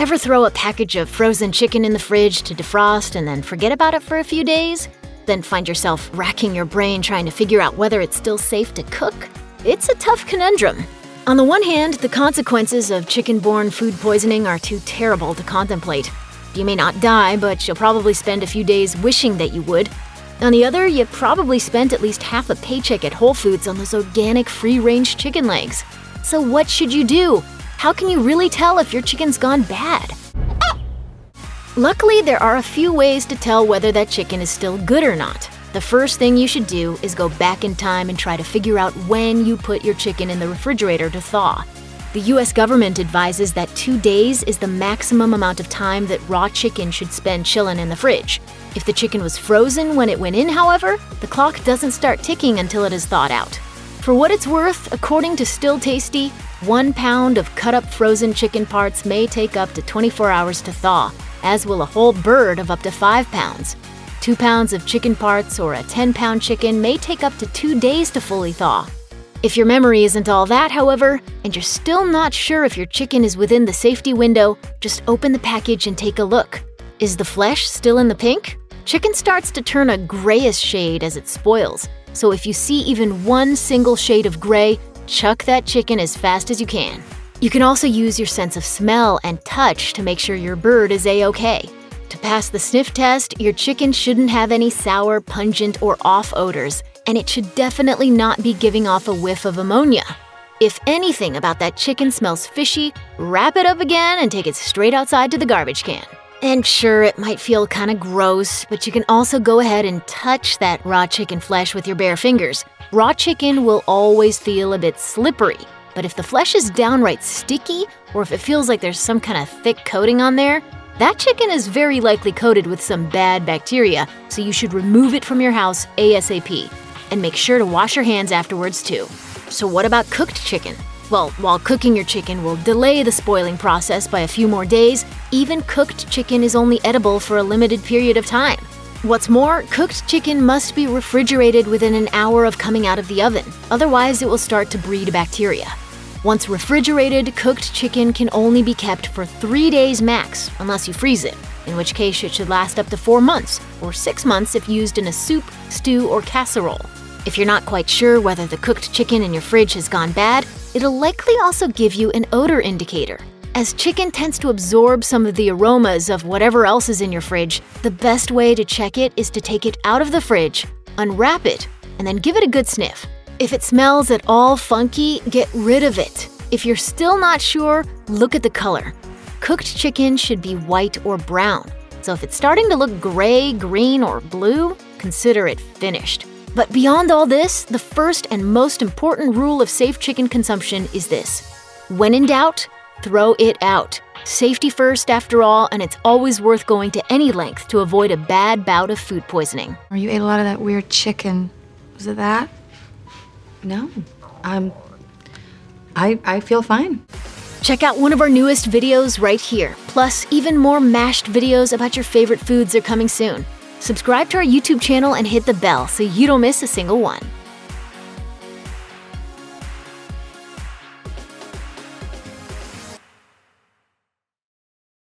Ever throw a package of frozen chicken in the fridge to defrost and then forget about it for a few days? Then find yourself racking your brain trying to figure out whether it's still safe to cook? It's a tough conundrum. On the one hand, the consequences of chicken-borne food poisoning are too terrible to contemplate. You may not die, but you'll probably spend a few days wishing that you would. On the other, you probably spent at least half a paycheck at Whole Foods on those organic free-range chicken legs. So what should you do? How can you really tell if your chicken's gone bad? Luckily, there are a few ways to tell whether that chicken is still good or not. The first thing you should do is go back in time and try to figure out when you put your chicken in the refrigerator to thaw. The US government advises that 2 days is the maximum amount of time that raw chicken should spend chilling in the fridge. If the chicken was frozen when it went in, however, the clock doesn't start ticking until it is thawed out. For what it's worth, according to Still Tasty, 1 pound of cut-up frozen chicken parts may take up to 24 hours to thaw, as will a whole bird of up to 5 pounds. 2 pounds of chicken parts or a 10-pound chicken may take up to 2 days to fully thaw. If your memory isn't all that, however, and you're still not sure if your chicken is within the safety window, just open the package and take a look. Is the flesh still in the pink? Chicken starts to turn a grayish shade as it spoils, so if you see even one single shade of gray, chuck that chicken as fast as you can. You can also use your sense of smell and touch to make sure your bird is A-OK. To pass the sniff test, your chicken shouldn't have any sour, pungent, or off odors, and it should definitely not be giving off a whiff of ammonia. If anything about that chicken smells fishy, wrap it up again and take it straight outside to the garbage can. And sure, it might feel kinda gross, but you can also go ahead and touch that raw chicken flesh with your bare fingers. Raw chicken will always feel a bit slippery, but if the flesh is downright sticky, or if it feels like there's some kind of thick coating on there, that chicken is very likely coated with some bad bacteria, so you should remove it from your house ASAP. And make sure to wash your hands afterwards too. So what about cooked chicken? Well, while cooking your chicken will delay the spoiling process by a few more days, even cooked chicken is only edible for a limited period of time. What's more, cooked chicken must be refrigerated within an hour of coming out of the oven, otherwise it will start to breed bacteria. Once refrigerated, cooked chicken can only be kept for 3 days max, unless you freeze it, in which case it should last up to 4 months, or 6 months if used in a soup, stew, or casserole. If you're not quite sure whether the cooked chicken in your fridge has gone bad, it'll likely also give you an odor indicator. As chicken tends to absorb some of the aromas of whatever else is in your fridge, the best way to check it is to take it out of the fridge, unwrap it, and then give it a good sniff. If it smells at all funky, get rid of it. If you're still not sure, look at the color. Cooked chicken should be white or brown, so if it's starting to look gray, green, or blue, consider it finished. But beyond all this, the first and most important rule of safe chicken consumption is this: when in doubt, throw it out. Safety first, after all, and it's always worth going to any length to avoid a bad bout of food poisoning. Or you ate a lot of that weird chicken. Was it that? No. I feel fine. Check out one of our newest videos right here. Plus, even more mashed videos about your favorite foods are coming soon. Subscribe to our YouTube channel and hit the bell so you don't miss a single one.